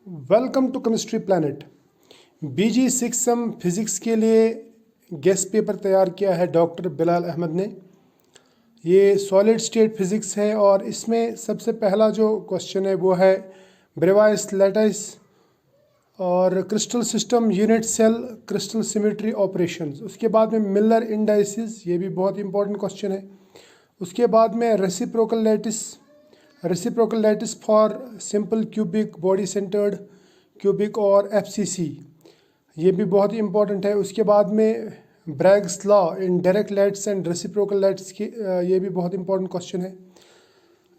Welcome to chemistry planet. B 6 some physics के लिए guest paper तैयार किया है डॉक्टर बिलाल अहमद ने। ये सॉलिड स्टेट फिज़िक्स है और इसमें सबसे पहला जो क्वेश्चन है वो है ब्रेवाइस लैटिस और crystal system unit cell crystal symmetry operations. उसके बाद में मिलर इंडाइसिस, ये भी बहुत इंपॉर्टेंट क्वेश्चन है। उसके बाद में reciprocal lattice for simple cubic body centred cubic और एफसीसी, ये भी बहुत ही इंपॉर्टेंट है। उसके बाद में Bragg's law in direct lattice and reciprocal lattice की, ये भी बहुत इंपॉर्टेंट क्वेश्चन है।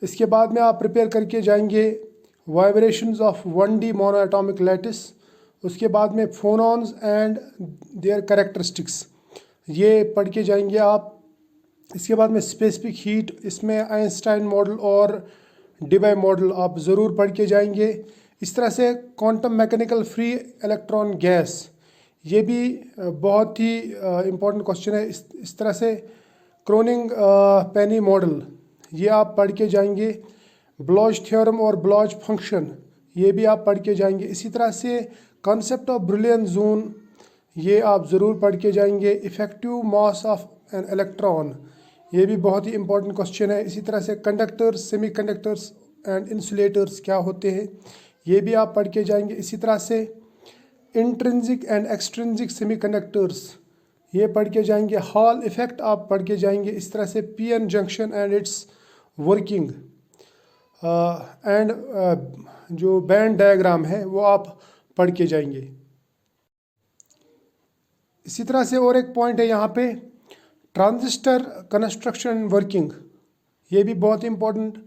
इसके बाद में आप प्रिपेयर करके जाएंगे vibrations of 1D monoatomic lattice. उसके बाद में फोनॉन्स एंड देयर कैरेक्टरिस्टिक्स, ये पढ़ के जाएंगे आप। इसके बाद में स्पेसिफिक हीट, इसमें आइंस्टाइन मॉडल और डिबाई मॉडल आप ज़रूर पढ़ के जाएंगे। इस तरह से quantum mechanical free electron gas, ये भी बहुत ही इम्पोर्टेंट क्वेश्चन है। इस तरह से क्रोनिंग पेनी मॉडल, ये आप पढ़ के जाएंगे। ब्लॉच थ्योरम और ब्लॉच फंक्शन, ये भी आप पढ़ के जाएंगे। इसी तरह से कॉन्सेप्ट ऑफ ब्रिलियन जोन, ये आप ज़रूर पढ़ के जाएंगे। Effective mass of an electron, ये भी बहुत ही इंपॉर्टेंट क्वेश्चन है। इसी तरह से कंडक्टर्स, सेमीकंडक्टर्स एंड इंसुलेटर्स क्या होते हैं, ये भी आप पढ़ के जाएंगे। इसी तरह से इंट्रिंसिक एंड एक्सट्रिंसिक सेमीकंडक्टर्स, ये पढ़ के जाएंगे। हॉल इफ़ेक्ट आप पढ़ के जाएंगे। इस तरह से PN junction and it's working and जो बैंड डायग्राम है वो आप पढ़ के जाएंगे। इसी तरह से और एक पॉइंट है यहाँ पे, ट्रांजिस्टर कंस्ट्रक्शन एंड वर्किंग, ये भी बहुत इंपॉर्टेंट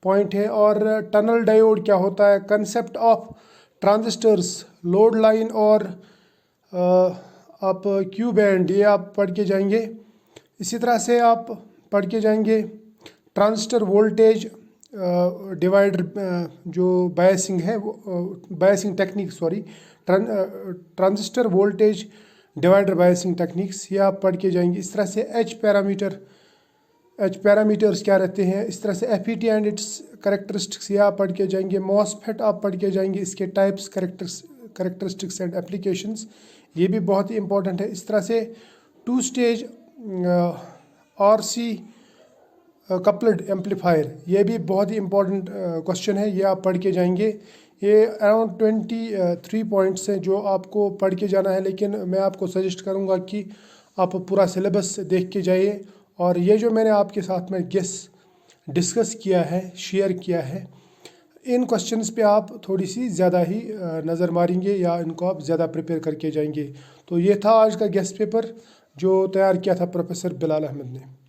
पॉइंट है। और टनल डायोड क्या होता है, concept of transistors, load line और आप क्यू बैंड, ये आप पढ़ के जाएंगे। इसी तरह से आप पढ़ के जाएंगे ट्रांजिस्टर वोल्टेज डिवाइडर, जो बायसिंग है वो biasing technique, transistor voltage divider biasing techniques, ये आप पढ़ के जाएंगे। इस तरह से एच पैरामीटर्स क्या रहते हैं। इस तरह से एफईटी एंड इट्स कैरेक्टरिस्टिक्स, ये आप पढ़ के जाएंगे। मॉसफेट आप पढ़ के जाएंगे, इसके टाइप्स, कैरेक्टरिस्टिक्स एंड एप्लीकेशंस, ये भी बहुत ही इंपॉर्टेंट है। इस तरह से 2 स्टेज RC कपल्ड एम्पलीफायर, ये भी बहुत ही इंपॉर्टेंट क्वेश्चन है, ये आप पढ़ के जाएंगे। ये अराउंड 23 पॉइंट्स हैं जो आपको पढ़ के जाना है, लेकिन मैं आपको सजेस्ट करूंगा कि आप पूरा सिलेबस देख के जाइए। और ये जो मैंने आपके साथ में डिस्कस किया है, शेयर किया है, इन क्वेश्चंस पे आप थोड़ी सी ज़्यादा ही नज़र मारेंगे या इनको आप ज़्यादा प्रिपेयर करके जाएंगे। तो ये था आज का गेस्ट पेपर जो तैयार किया था प्रोफेसर बिलाल अहमद ने।